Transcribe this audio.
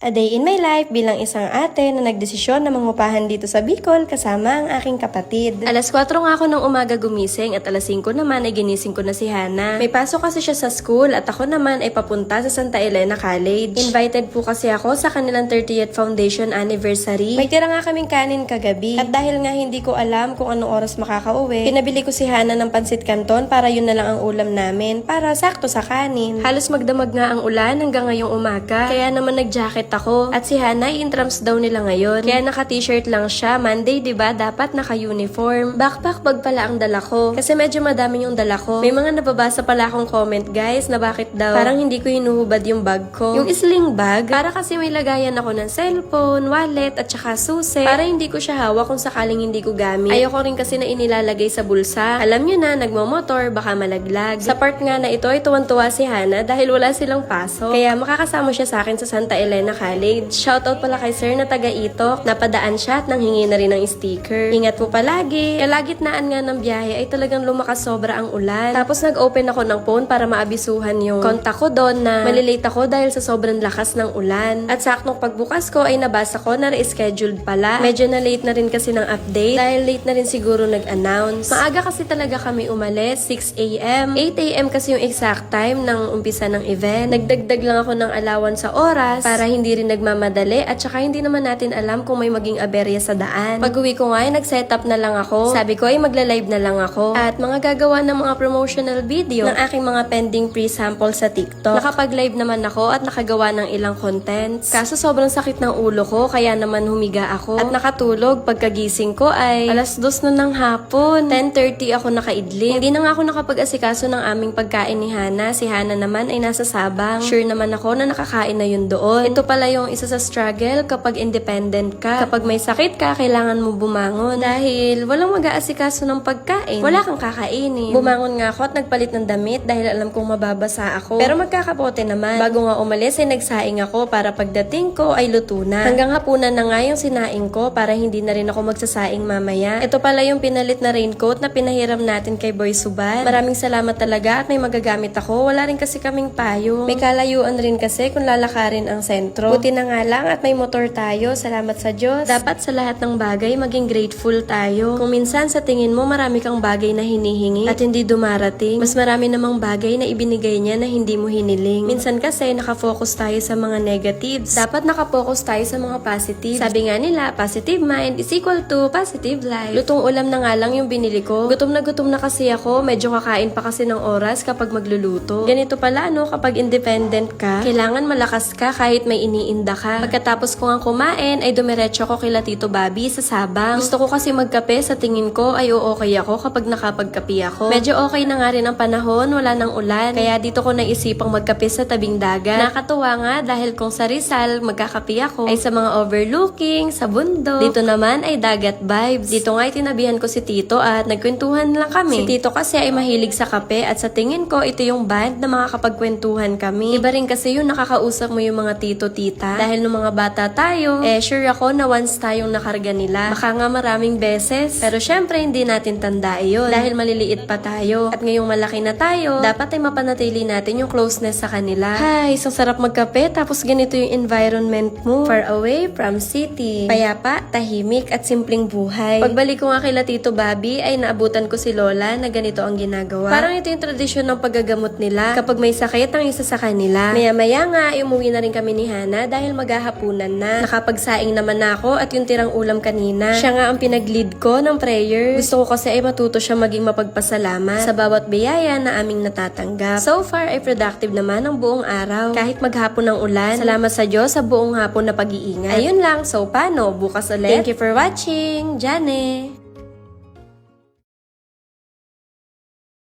A day in my life bilang isang ate na nagdesisyon na mangupahan dito sa Bicol kasama ang aking kapatid. Alas 4 nga ako ng umaga gumising at alas 5 naman ay ginising ko na si Hana. May pasok kasi siya sa school at ako naman ay papunta sa Santa Elena College. Invited po kasi ako sa kanilang 30th foundation anniversary. May tira nga kaming kanin kagabi at dahil nga hindi ko alam kung anong oras makakauwi, pinabili ko si Hana ng pansit canton para yun na lang ang ulam namin para sakto sa kanin. Halos magdamag nga ang ulan hanggang ngayong umaga kaya naman nag-jacket ako. At si Hana, intrams daw nila ngayon. Kaya naka-t-shirt lang siya. Monday, diba? Dapat naka-uniform. Backpack bag pala ang dala ko. Kasi medyo madami yung dala ko. May mga nababasa pala akong comment, guys, na bakit daw parang hindi ko hinuhubad yung bag ko. Yung sling bag, para kasi may lagayan ako ng cellphone, wallet, at saka susi. Para hindi ko siya hawak kung sakaling hindi ko gamit. Ayoko rin kasi na inilalagay sa bulsa. Alam nyo na, nagmamotor, baka malaglag. Sa part nga na ito ay tuwan-tuwa si Hana dahil wala silang pasok. Kaya makakasama siya sa akin sa Santa Elena College. Shoutout pala kay sir na taga-Itok. Napadaan siya at nanghingi na rin ng sticker. Ingat po palagi. Kalagitnaan nga ng biyahe ay talagang lumakas sobra ang ulan. Tapos nag-open ako ng phone para maabisuhan yung kontak ko doon na malilate ako dahil sa sobrang lakas ng ulan. At saktong pagbukas ko ay nabasa ko na rescheduled pala. Medyo na late na rin kasi ng update dahil late na rin siguro nag-announce. Maaga kasi talaga kami umalis. 6 a.m. 8 a.m. kasi yung exact time ng umpisa ng event. Nagdagdag lang ako ng allowance sa oras para hindi rin nagmamadali at saka hindi naman natin alam kung may maging aberya sa daan. Pag-uwi ko nga ay nag-setup na lang ako. Sabi ko ay magla-live na lang ako at mga gagawa ng mga promotional video ng aking mga pending pre-sample sa TikTok. Nakapag-live naman ako at nakagawa ng ilang contents. Kaso sobrang sakit ng ulo ko kaya naman humiga ako at nakatulog. Pagkagising ko ay alas 2 na ng hapon. 10:30 ako nakaidlip. Hindi na nga ako nakapag-asikaso ng aming pagkain ni Hana. Si Hana naman ay nasa Sabang. Sure naman ako na nakakain na yun doon. Ito pala yung isa sa struggle kapag independent ka. Kapag may sakit ka, kailangan mo bumangon. Dahil walang mag-aasikaso ng pagkain. Wala kang kakainin. Bumangon nga ako at nagpalit ng damit dahil alam kong mababasa ako. Pero magkakapote naman. Bago nga umalis ay nagsaing ako para pagdating ko ay luto na. Hanggang hapunan na nga yung sinaing ko para hindi na rin ako magsasaing mamaya. Ito pala yung pinalit na raincoat na pinahiram natin kay Boy Suban. Maraming salamat talaga at may magagamit ako. Wala rin kasi kaming payo. May kalayuan rin kasi kung lalakarin ang sentro. Buti na nga lang at may motor tayo. Salamat sa Diyos. Dapat sa lahat ng bagay maging grateful tayo. Kung minsan sa tingin mo marami kang bagay na hinihingi at hindi dumarating, mas marami namang bagay na ibinigay niya na hindi mo hiniling. Minsan kasi nakafocus tayo sa mga negatives. Dapat nakafocus tayo sa mga positive. Sabi nga nila, positive mind is equal to positive life. Lutong ulam na nga lang yung binili ko. Gutom na kasi ako. Medyo kakain pa kasi ng oras kapag magluluto. Ganito pala kapag independent ka, kailangan malakas ka kahit may iniinda ka. Pagkatapos ko nga kumain, ay dumiretso ko kila Tito Bobby sa Sabang. Gusto ko kasi magkape, sa tingin ko ay okay ako kapag nakapagkape ako. Medyo okay na nga rin ang panahon, wala nang ulan. Kaya dito ko naisipang magkape sa tabing dagat. Nakakatuwa nga dahil kung sa Rizal, magkakape ako ay sa mga overlooking, sa bundok. Dito naman ay dagat vibes. Dito nga ay tinabihan ko si Tito at nagkwentuhan lang kami. Si Tito kasi ay mahilig sa kape at sa tingin ko ito yung band na makakapagkwentuhan kami. Iba rin kasi yun nakakausap mo yung mga tito, tita. Dahil nung mga bata tayo, sure ako na once tayong nakarga nila. Baka nga maraming beses. Pero syempre hindi natin tanda yun. Dahil maliliit pa tayo. At ngayong malaki na tayo, dapat ay mapanatili natin yung closeness sa kanila. Hay, isang sarap magkape tapos ganito yung environment mo. Far away from city. Payapa, tahimik at simpleng buhay. Pagbalik ko nga kila Tito Bobby ay naabutan ko si Lola na ganito ang ginagawa. Parang ito yung tradisyon ng paggagamot nila. Kapag may sakit ang isa sa kanila. Maya-maya nga ay umuwi na rin kami ni Hana dahil maghahapunan na. Nakapagsaing naman ako at yung tirang ulam kanina. Siya nga ang pinag-lead ko ng prayer. Gusto ko kasi ay matuto siya maging mapagpasalamat sa bawat biyaya na aming natatanggap. So far ay productive naman ang buong araw. Kahit maghapon ng ulan, salamat sa Diyos sa buong hapon na pag-iingat. Ayun lang, so paano? Bukas ulit. Thank you for watching. Jane!